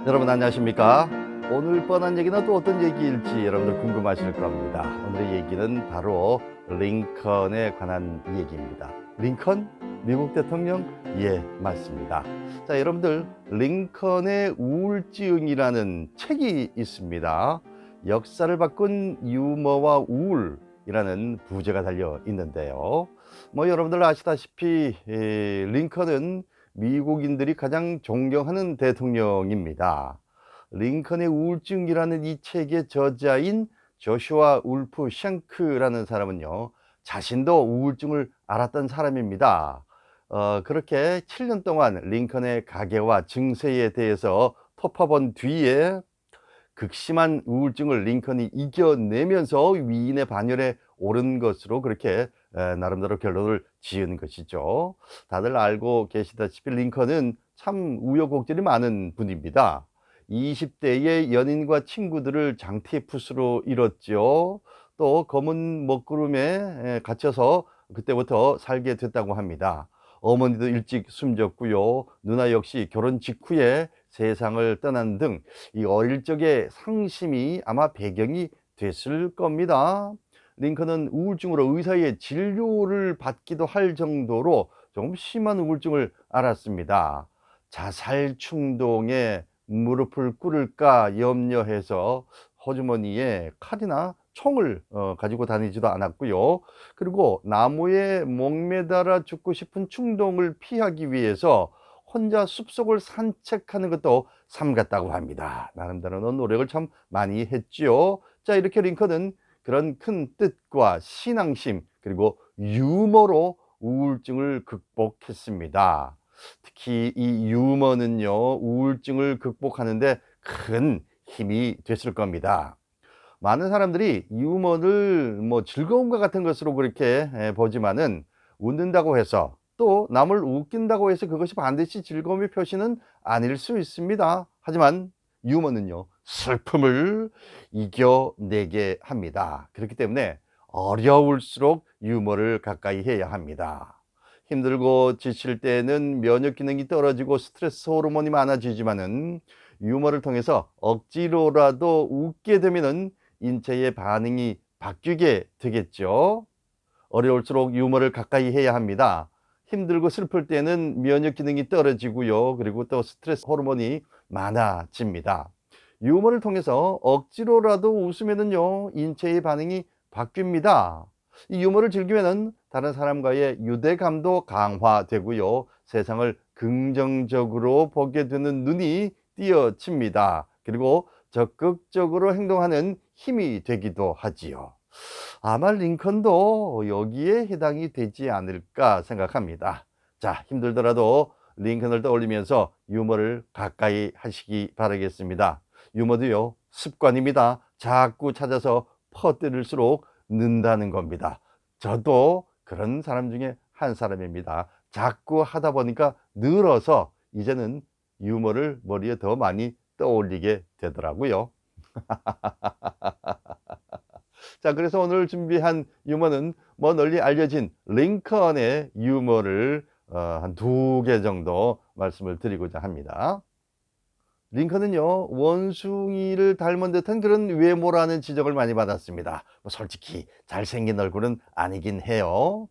여러분 안녕하십니까? 오늘 뻔한 얘기는 또 어떤 얘기일지 여러분들 궁금하실 겁니다. 오늘의 얘기는 바로 링컨에 관한 얘기입니다. 링컨? 미국 대통령? 예, 맞습니다. 자, 여러분들 링컨의 우울증이라는 책이 있습니다. 역사를 바꾼 유머와 우울이라는 부제가 달려 있는데요. 여러분들 아시다시피 링컨은 미국인들이 가장 존경하는 대통령입니다. 링컨의 우울증이라는 이 책의 저자인 조슈아 울프 샹크라는 사람은요, 자신도 우울증을 앓았던 사람입니다. 그렇게 7년 동안 링컨의 가계와 증세에 대해서 퍼파본 뒤에 극심한 우울증을 링컨이 이겨내면서 위인의 반열에 오른 것으로 그렇게 나름대로 결론을 지은 것이죠. 다들 알고 계시다시피 링컨은 참 우여곡절이 많은 분입니다. 20대의 연인과 친구들을 장테푸스로 잃었죠. 또 검은 먹구름에 갇혀서 그때부터 살게 됐다고 합니다. 어머니도 일찍 숨졌고요. 누나 역시 결혼 직후에 세상을 떠난 등 이 어릴 적의 상심이 아마 배경이 됐을 겁니다. 링컨은 우울증으로 의사의 진료를 받기도 할 정도로 좀 심한 우울증을 앓았습니다. 자살 충동에 무릎을 꿇을까 염려해서 호주머니에 칼이나 총을 가지고 다니지도 않았고요. 그리고 나무에 목매달아 죽고 싶은 충동을 피하기 위해서 혼자 숲속을 산책하는 것도 삼갔다고 합니다. 나름대로는 노력을 참 많이 했지요. 자, 이렇게 링컨은 그런 큰 뜻과 신앙심 그리고 유머로 우울증을 극복했습니다. 특히 이 유머는요, 우울증을 극복하는데 큰 힘이 됐을 겁니다. 많은 사람들이 유머를 즐거움과 같은 것으로 그렇게 보지만은, 웃는다고 해서 또 남을 웃긴다고 해서 그것이 반드시 즐거움의 표시는 아닐 수 있습니다. 하지만 유머는요, 슬픔을 이겨내게 합니다. 그렇기 때문에 어려울수록 유머를 가까이 해야 합니다. 힘들고 지칠 때는 면역 기능이 떨어지고 스트레스 호르몬이 많아지지만은 유머를 통해서 억지로라도 웃게 되면은 인체의 반응이 바뀌게 되겠죠. 어려울수록 유머를 가까이 해야 합니다. 힘들고 슬플 때는 면역 기능이 떨어지고요. 그리고 또 스트레스 호르몬이 많아집니다. 유머를 통해서 억지로라도 웃으면은요, 인체의 반응이 바뀝니다. 이 유머를 즐기면은 다른 사람과의 유대감도 강화되고요. 세상을 긍정적으로 보게 되는 눈이 띄어집니다. 그리고 적극적으로 행동하는 힘이 되기도 하지요. 아마 링컨도 여기에 해당이 되지 않을까 생각합니다. 자, 힘들더라도 링컨을 떠올리면서 유머를 가까이 하시기 바라겠습니다. 유머도요, 습관입니다. 자꾸 찾아서 퍼뜨릴수록 는다는 겁니다. 저도 그런 사람 중에 한 사람입니다. 자꾸 하다 보니까 늘어서 이제는 유머를 머리에 더 많이 떠올리게 되더라고요. 자, 그래서 오늘 준비한 유머는 널리 알려진 링컨의 유머를 한 2개 정도 말씀을 드리고자 합니다. 링컨은요, 원숭이를 닮은 듯한 그런 외모라는 지적을 많이 받았습니다. 솔직히 잘생긴 얼굴은 아니긴 해요.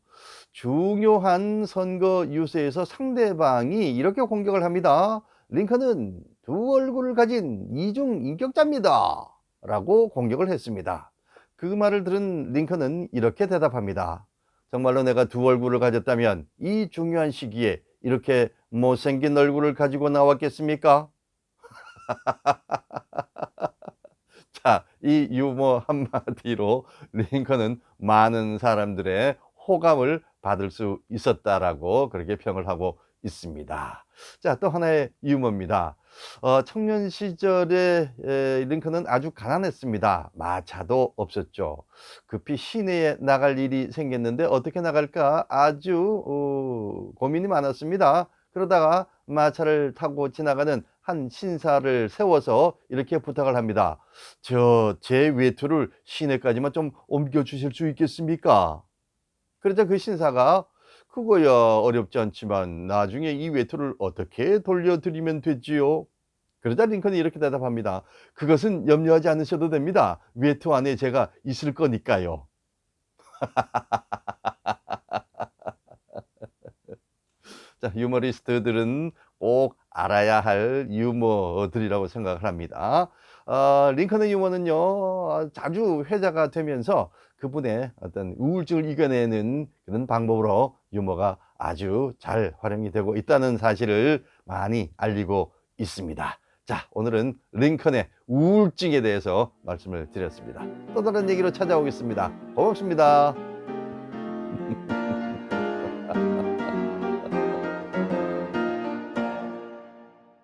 중요한 선거 유세에서 상대방이 이렇게 공격을 합니다. 링컨은 2얼굴을 가진 이중 인격자입니다. 라고 공격을 했습니다. 그 말을 들은 링컨은 이렇게 대답합니다. 정말로 내가 2얼굴을 가졌다면 이 중요한 시기에 이렇게 못생긴 얼굴을 가지고 나왔겠습니까? 자, 이 유머 한마디로 링컨은 많은 사람들의 호감을 받을 수 있었다라고 그렇게 평을 하고 있습니다. 자, 또 하나의 유머입니다. 청년 시절에 링컨은 아주 가난했습니다. 마차도 없었죠. 급히 시내에 나갈 일이 생겼는데 어떻게 나갈까 아주 고민이 많았습니다. 그러다가 마차를 타고 지나가는 한 신사를 세워서 이렇게 부탁을 합니다. 제 외투를 시내까지만 좀 옮겨 주실 수 있겠습니까? 그러자 그 신사가 그거야 어렵지 않지만 나중에 이 외투를 어떻게 돌려드리면 되지요? 그러자 링컨이 이렇게 대답합니다. 그것은 염려하지 않으셔도 됩니다. 외투 안에 제가 있을 거니까요. 자, 유머리스트들은 꼭 알아야 할 유머들이라고 생각을 합니다. 링컨의 유머는요, 자주 회자가 되면서 그분의 어떤 우울증을 이겨내는 그런 방법으로 유머가 아주 잘 활용이 되고 있다는 사실을 많이 알리고 있습니다. 자, 오늘은 링컨의 우울증에 대해서 말씀을 드렸습니다. 또 다른 얘기로 찾아오겠습니다. 고맙습니다.